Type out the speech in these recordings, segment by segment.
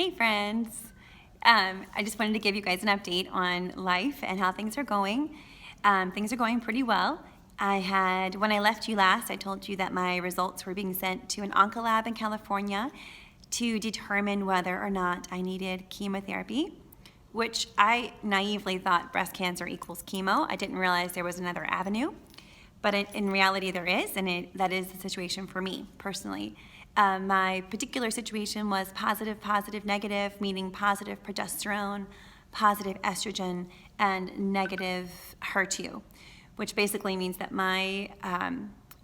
Hey friends, I just wanted to give you guys an update on life and how things are going. Things are going pretty well. When I left you last, I told you that my results were being sent to an oncolab in California to determine whether or not I needed chemotherapy, which I naively thought breast cancer equals chemo. I didn't realize there was another avenue, but in reality there is, and that is the situation for me personally. My particular situation was positive, negative, meaning positive progesterone, positive estrogen, and negative HER2, which basically means that my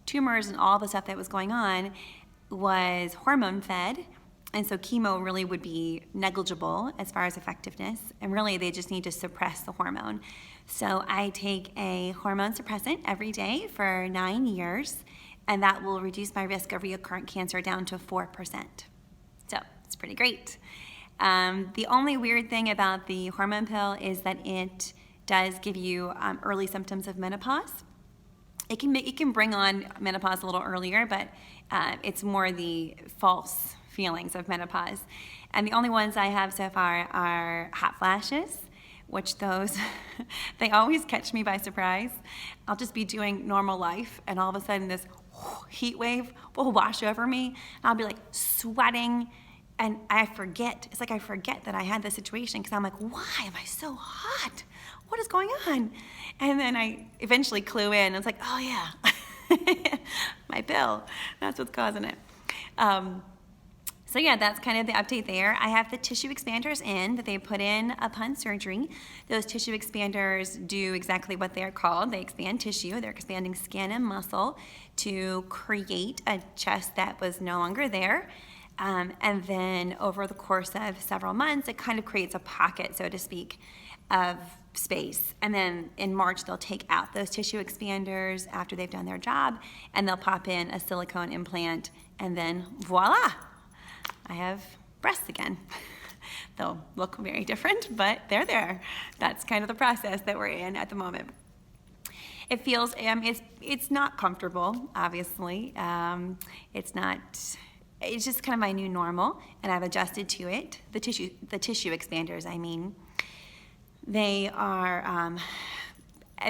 tumors and all the stuff that was going on was hormone fed, and so chemo really would be negligible as far as effectiveness, and really they just need to suppress the hormone. So I take a hormone suppressant every day for 9 years, and that will reduce my risk of recurrent cancer down to 4%. So it's pretty great. The only weird thing about the hormone pill is that it does give you early symptoms of menopause. It can bring on menopause a little earlier, but it's more the false feelings of menopause. And the only ones I have so far are hot flashes, which those, they always catch me by surprise. I'll just be doing normal life, and all of a sudden this heat wave will wash over me, and I'll be like sweating, and I forget. It's like I forget that I had this situation because I'm like, why am I so hot? What is going on? And then I eventually clue in. It's like, oh yeah, my pill. That's what's causing it. So yeah, that's kind of the update there. I have the tissue expanders in that they put in upon surgery. Those tissue expanders do exactly what they're called. They expand tissue. They're expanding skin and muscle to create a chest that was no longer there. And then over the course of several months, it kind of creates a pocket, so to speak, of space. And then in March, they'll take out those tissue expanders after they've done their job, and they'll pop in a silicone implant, and then voila! I have breasts again. They'll look very different, but they're there. That's kind of the process that we're in at the moment. It feels, it's not comfortable, obviously. It's just kind of my new normal, and I've adjusted to it. The tissue expanders, I mean, they are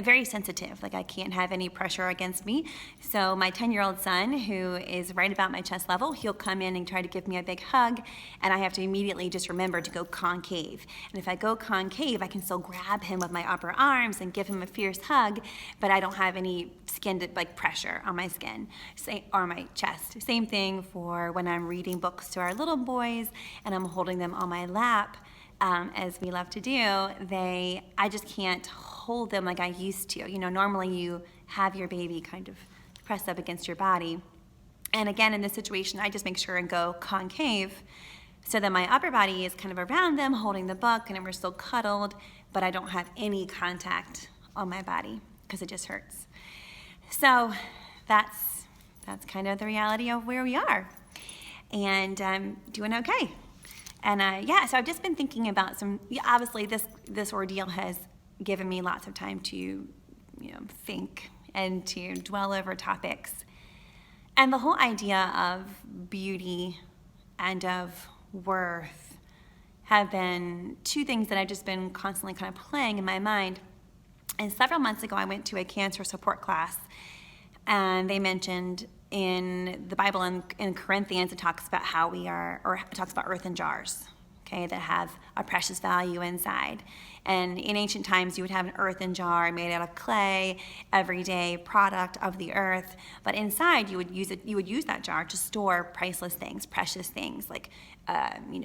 very sensitive. Like I can't have any pressure against me. So my 10-year-old son, who is right about my chest level, he'll come in and try to give me a big hug, and I have to immediately just remember to go concave. And if I go concave, I can still grab him with my upper arms and give him a fierce hug, but I don't have any pressure on my skin or my chest. Same thing for when I'm reading books to our little boys and I'm holding them on my lap. As we love to do, I just can't hold them like I used to. You know, normally you have your baby kind of pressed up against your body. And again, in this situation, I just make sure and go concave so that my upper body is kind of around them, holding the book, and we're still cuddled, but I don't have any contact on my body because it just hurts. So that's kind of the reality of where we are. And I'm doing okay. And so I've just been thinking about obviously this ordeal has given me lots of time to, think and to dwell over topics. And the whole idea of beauty and of worth have been two things that I've just been constantly kind of playing in my mind. And several months ago, I went to a cancer support class, and they mentioned in the Bible in Corinthians, it talks about it talks about earthen jars, okay, that have a precious value inside. And in ancient times, you would have an earthen jar made out of clay, everyday product of the earth. But inside, you would use that jar to store priceless things, precious things like,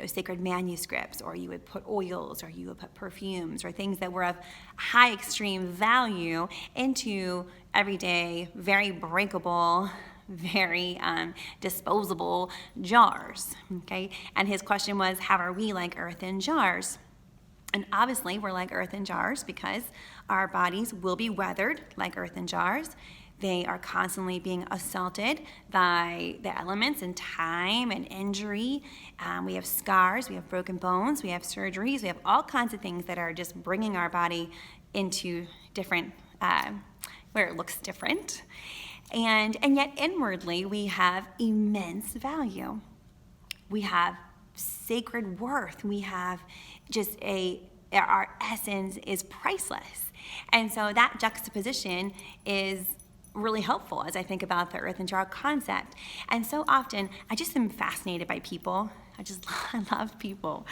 sacred manuscripts, or you would put oils, or you would put perfumes, or things that were of high extreme value into everyday, very breakable, very disposable jars, okay? And his question was, how are we like earthen jars? And obviously we're like earthen jars because our bodies will be weathered like earthen jars. They are constantly being assaulted by the elements and time and injury. We have scars, we have broken bones, we have surgeries, we have all kinds of things that are just bringing our body into different, where it looks different. And yet inwardly we have immense value. We have sacred worth. We have just our essence is priceless. And so that juxtaposition is really helpful as I think about the earthen jar concept. And so often, I just am fascinated by people. I love people,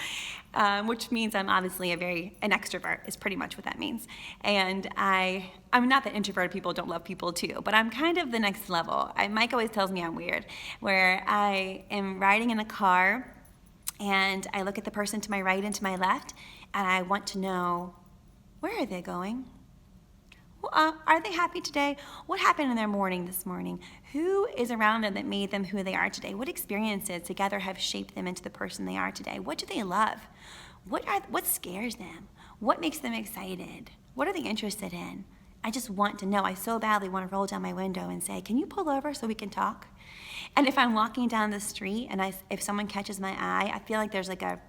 which means I'm obviously an extrovert is pretty much what that means. And I'm not that introverted people don't love people too, but I'm kind of the next level. Mike always tells me I'm weird, where I am riding in a car and I look at the person to my right and to my left, and I want to know, where are they going? Are they happy today? What happened in their morning this morning? Who is around them that made them who they are today? What experiences together have shaped them into the person they are today? What do they love? What scares them? What makes them excited? What are they interested in? I just want to know. I so badly want to roll down my window and say, can you pull over so we can talk? And if I'm walking down the street and if someone catches my eye, I feel like there's like a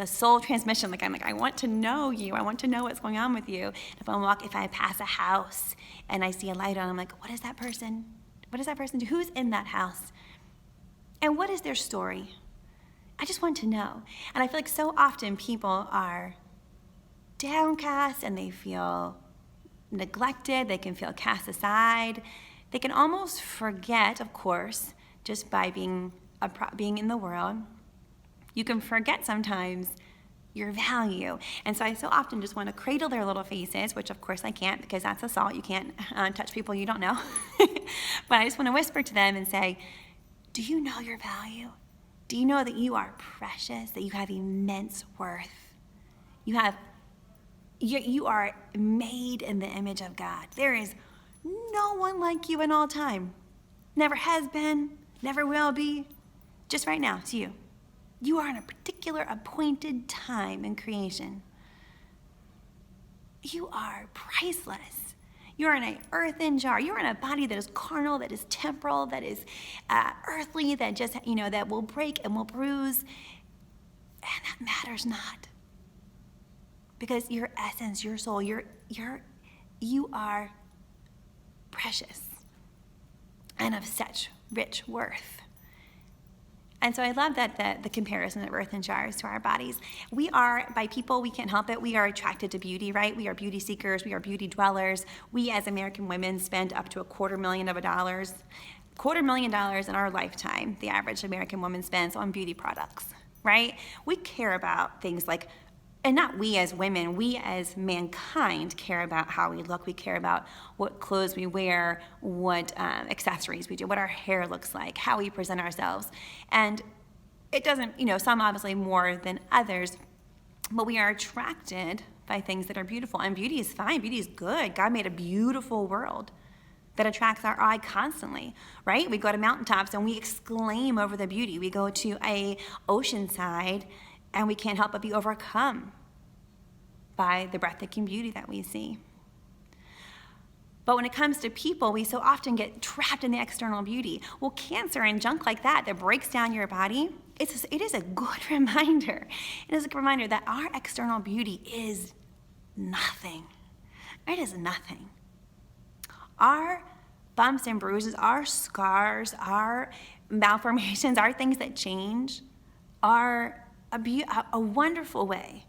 soul transmission. I'm like, I want to know you. I want to know what's going on with you. If I pass a house and I see a light on, I'm like, what is that person? What does that person do? Who's in that house? And what is their story? I just want to know. And I feel like so often people are downcast and they feel neglected. They can feel cast aside. They can almost forget, of course, just by being in the world, you can forget sometimes your value. And so I so often just want to cradle their little faces, which of course I can't because that's assault. You can't touch people you don't know. But I just want to whisper to them and say, do you know your value? Do you know that you are precious, that you have immense worth? You are made in the image of God. There is no one like you in all time. Never has been, never will be. Just right now, it's you. You are in a particular appointed time in creation. You are priceless. You're in an earthen jar. You're in a body that is carnal, that is temporal, that is earthly, that just, that will break and will bruise. And that matters not. Because your essence, your soul, you are precious and of such rich worth. And so I love that the comparison of earthen jars to our bodies. We are, by people, we can't help it, we are attracted to beauty, right? We are beauty seekers, we are beauty dwellers. We as American women spend up to $250,000 in our lifetime, the average American woman spends on beauty products, right? We care about things like, and not we as women, we as mankind care about how we look. We care about what clothes we wear, what accessories we do, what our hair looks like, how we present ourselves. And it doesn't, some obviously more than others, but we are attracted by things that are beautiful. And beauty is fine, beauty is good. God made a beautiful world that attracts our eye constantly, right? We go to mountaintops and we exclaim over the beauty. We go to a ocean side and we can't help but be overcome by the breathtaking beauty that we see. But when it comes to people, we so often get trapped in the external beauty. Well, cancer and junk like that breaks down your body, it is a good reminder. It is a reminder that our external beauty is nothing. It is nothing. Our bumps and bruises, our scars, our malformations, our things that change are a wonderful way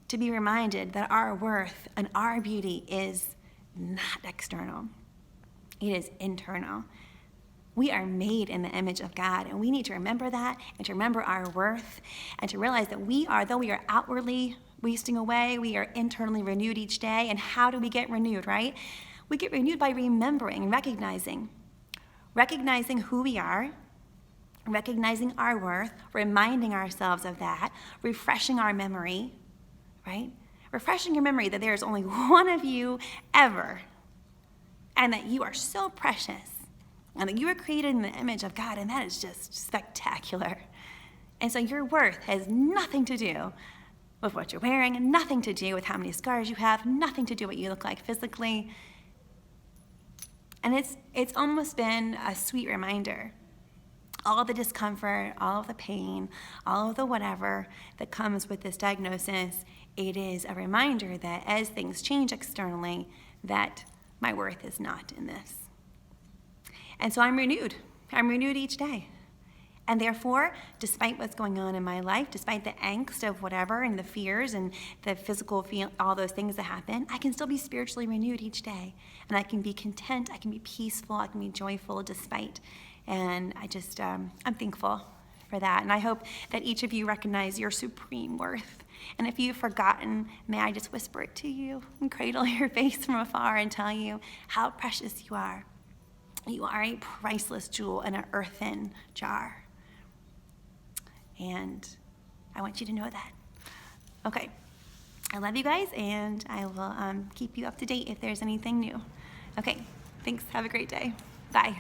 to be reminded that our worth and our beauty is not external. It is internal. We are made in the image of God, and we need to remember that and to remember our worth and to realize that though we are outwardly wasting away, we are internally renewed each day. And how do we get renewed, right? We get renewed by remembering and recognizing who we are, recognizing our worth, reminding ourselves of that, refreshing our memory, right? Refreshing your memory that there is only one of you ever, and that you are so precious, and that you were created in the image of God, and that is just spectacular. And so your worth has nothing to do with what you're wearing, and nothing to do with how many scars you have, nothing to do with what you look like physically. And it's almost been a sweet reminder. All the discomfort, all of the pain, all of the whatever that comes with this diagnosis, it is a reminder that as things change externally, that my worth is not in this. And so I'm renewed. I'm renewed each day. And therefore, despite what's going on in my life, despite the angst of whatever and the fears and the physical feel, all those things that happen, I can still be spiritually renewed each day. And I can be content, I can be peaceful, I can be joyful despite. And I'm thankful for that. And I hope that each of you recognize your supreme worth. And if you've forgotten, may I just whisper it to you and cradle your face from afar and tell you how precious you are. You are a priceless jewel in an earthen jar. And I want you to know that. Okay, I love you guys, and I will keep you up to date if there's anything new. Okay, thanks. Have a great day. Bye.